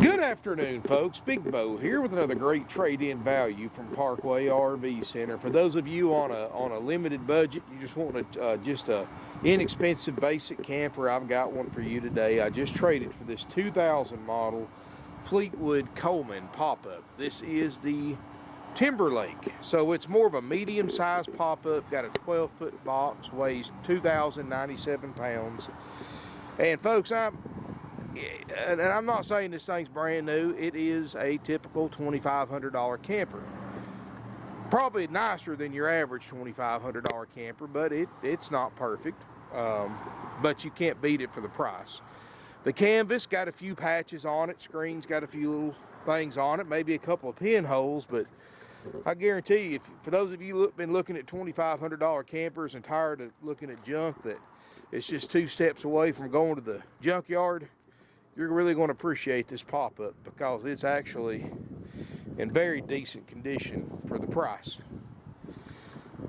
Good afternoon, folks. Big Bo here with another great trade-in value from Parkway RV Center. For those of you on a limited budget, you just want just a inexpensive basic camper, I've got one for you today. I just traded for this 2000 model Fleetwood Coleman pop-up. This is the Timberlake, so it's more of a medium-sized pop-up. Got a 12-foot box, weighs 2,097 pounds. And folks, I'm not saying this thing's brand new. It is a typical $2,500 camper. Probably nicer than your average $2,500 camper, but it's not perfect. But you can't beat it for the price. The canvas got a few patches on it. Screen's got a few little things on it, maybe a couple of pinholes, but I guarantee you, for those of you been looking at $2,500 campers and tired of looking at junk that it's just 2 steps away from going to the junkyard, you're really going to appreciate this pop-up because it's actually in very decent condition for the price.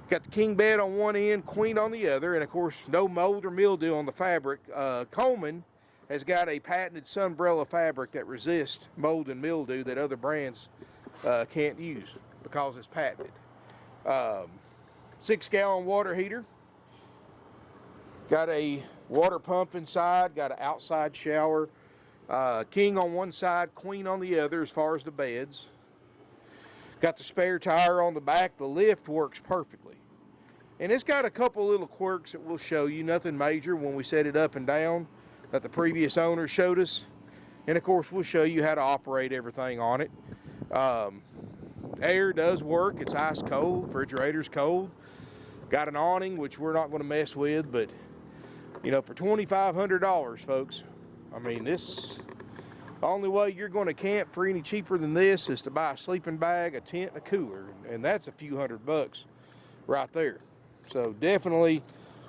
Got the king bed on one end, queen on the other, and of course no mold or mildew on the fabric. Coleman has got a patented sunbrella fabric that resists mold and mildew that other brands can't use because it's patented. 6-gallon water heater. Got a water pump inside, got an outside shower. King on one side, queen on the other as far as the beds. Got the spare tire on the back. The lift works perfectly. And it's got a couple little quirks that we'll show you. Nothing major when we set it up and down that the previous owner showed us. And of course we'll show you how to operate everything on it. Air does work. It's ice cold. Refrigerator's cold. Got an awning, which we're not going to mess with, but you know, for $2,500, folks, I mean, the only way you're going to camp for any cheaper than this is to buy a sleeping bag, a tent, and a cooler, and that's a few $100 right there. So definitely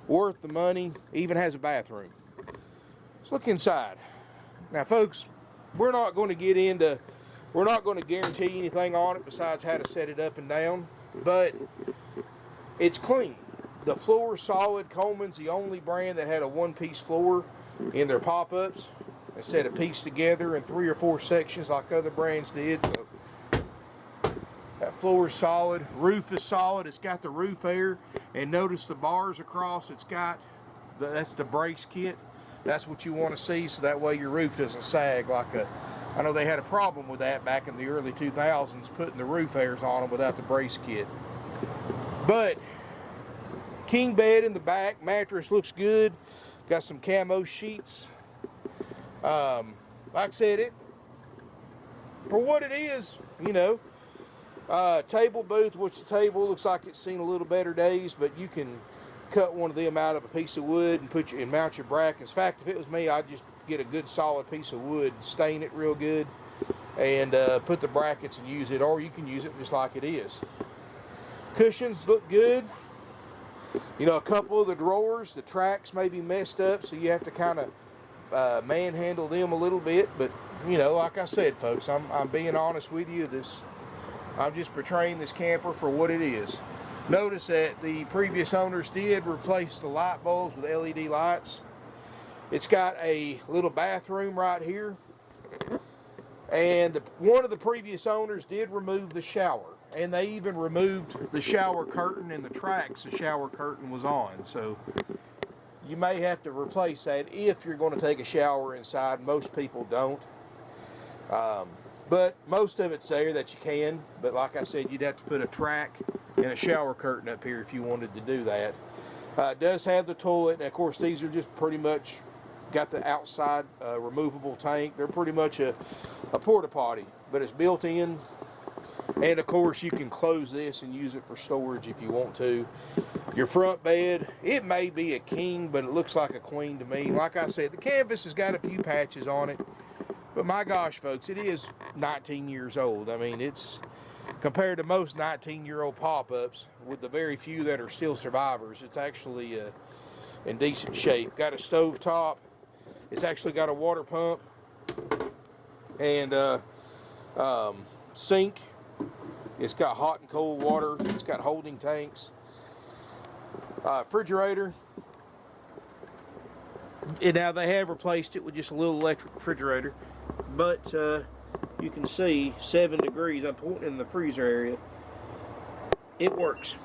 worth the money. Even has a bathroom. Let's look inside. Now, folks, we're not going to guarantee anything on it besides how to set it up and down, but it's clean. The floor is solid. Coleman's the only brand that had a one-piece floor in their pop-ups instead of pieced together in 3 or 4 sections like other brands did. So that floor is solid. Roof is solid. It's got the roof air, and notice the bars across. That's the brace kit. That's what you want to see, so that way your roof doesn't sag I know they had a problem with that back in the early 2000s, putting the roof airs on them without the brace kit. But king bed in the back, mattress looks good. Got some camo sheets. Like I said, for what it is, you know, table booth, which the table looks like it's seen a little better days, but you can cut one of them out of a piece of wood and mount your brackets. In fact, if it was me, I'd just get a good solid piece of wood, stain it real good, and put the brackets and use it, or you can use it just like it is. Cushions look good. You know, a couple of the drawers, the tracks may be messed up, so you have to kind of manhandle them a little bit. But, you know, like I said, folks, I'm being honest with you. I'm just portraying this camper for what it is. Notice that the previous owners did replace the light bulbs with LED lights. It's got a little bathroom right here. And one of the previous owners did remove the shower. And they even removed the shower curtain and the tracks the shower curtain was on. So you may have to replace that if you're going to take a shower inside. Most people don't. But most of it's there that you can. But like I said, you'd have to put a track and a shower curtain up here if you wanted to do that. It does have the toilet. And of course, these are just pretty much got the outside removable tank. They're pretty much a porta potty, but it's built in. And of course you can close this and use it for storage if you want to. Your front bed, it may be a king, but it looks like a queen to me. Like I said, the canvas has got a few patches on it, but my gosh, folks, it is 19 years old. I mean, it's compared to most 19-year-old pop-ups, with the very few that are still survivors, it's actually in decent shape. Got a stove top. It's actually got a water pump and sink. It's got hot and cold water. It's got holding tanks. Refrigerator. And now they have replaced it with just a little electric refrigerator. but you can see 7 degrees. I'm pointing in the freezer area. It works.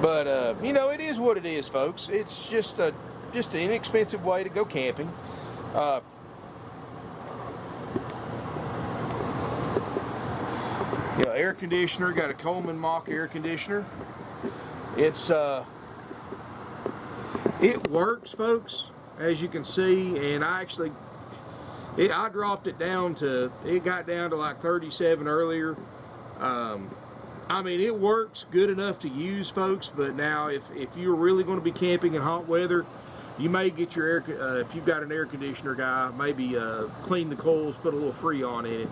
But you know, it is what it is, folks. It's just an inexpensive way to go camping. You know, air conditioner. Got a Coleman mock air conditioner. It works, folks, as you can see. And I dropped it down to, it got down to like 37 earlier. I mean, it works good enough to use, folks, but now if you're really going to be camping in hot weather, you may get your air, if you've got an air conditioner guy, maybe clean the coils, put a little Freon in it.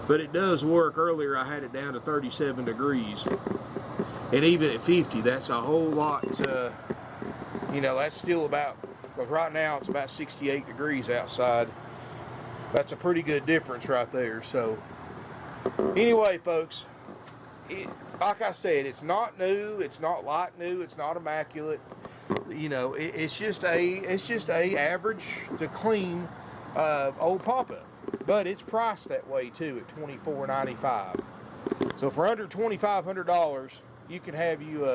But it does work. Earlier I had it down to 37 degrees. And even at 50, that's a whole lot, you know, that's still about, because right now it's about 68 degrees outside. That's a pretty good difference right there. So anyway, folks, like I said, it's not new, it's not like new, it's not immaculate. You know, it's just a average to clean old pop-up, but it's priced that way too at $24.95. So for under $2,500, you can have you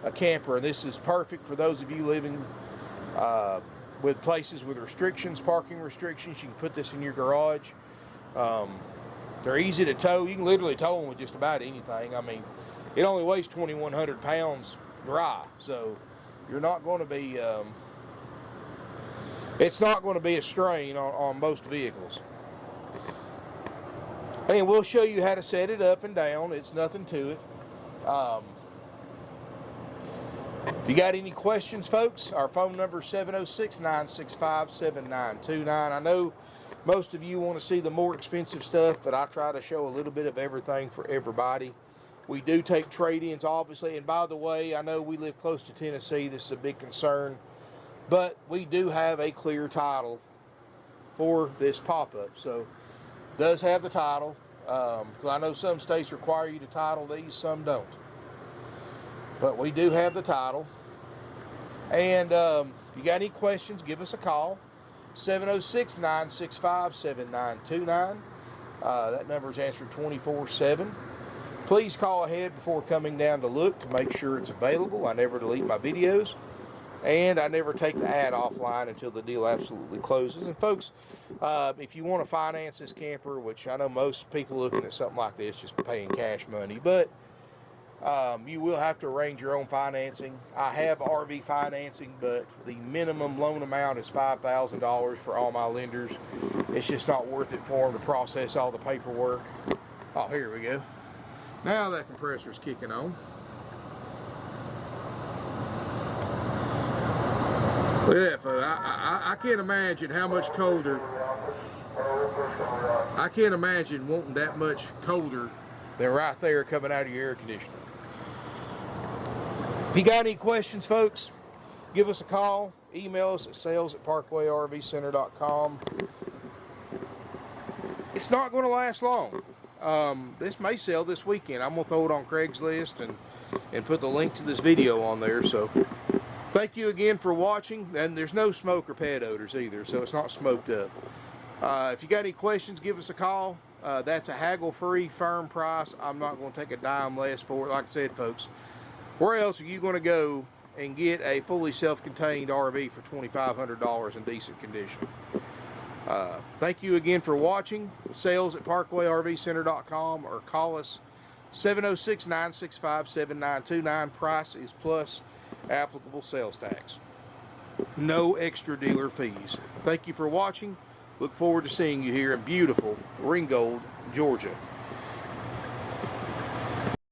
a camper, and this is perfect for those of you living with places with restrictions, parking restrictions. You can put this in your garage. They're easy to tow. You can literally tow them with just about anything. I mean, it only weighs 2,100 pounds dry, so you're not going to be, it's not going to be a strain on most vehicles. And we'll show you how to set it up and down. It's nothing to it. If you got any questions, folks, our phone number is 706-965-7929. I know most of you want to see the more expensive stuff, but I try to show a little bit of everything for everybody. We do take trade-ins, obviously, and by the way, I know we live close to Tennessee. This is a big concern, but we do have a clear title for this pop-up. So it does have the title. Because I know some states require you to title these, some don't. But we do have the title. And if you got any questions, give us a call. 706-965-7929. That number is answered 24/7. Please call ahead before coming down to look to make sure it's available. I never delete my videos, and I never take the ad offline until the deal absolutely closes. And folks, if you want to finance this camper, which I know most people looking at something like this just paying cash money, but you will have to arrange your own financing. I have RV financing, but the minimum loan amount is $5,000 for all my lenders. It's just not worth it for them to process all the paperwork. Oh, here we go. Now that compressor's kicking on. Look at that, folks. I can't imagine how much colder. I can't imagine wanting that much colder than right there coming out of your air conditioner. If you got any questions, folks, give us a call. Email us at sales@parkwayrvcenter.com. It's not going to last long. This may sell this weekend. I'm going to throw it on Craigslist and put the link to this video on there. So thank you again for watching. And there's no smoke or pet odors either, so it's not smoked up. If you got any questions, give us a call. That's a haggle-free, firm price. I'm not going to take a dime less for it. Like I said, folks, where else are you going to go and get a fully self-contained RV for $2,500 in decent condition? Thank you again for watching. Sales@parkwayrvcenter.com, or call us 706-965-7929. Price is plus applicable sales tax. No extra dealer fees. Thank you for watching. Look forward to seeing you here in beautiful Ringgold, Georgia.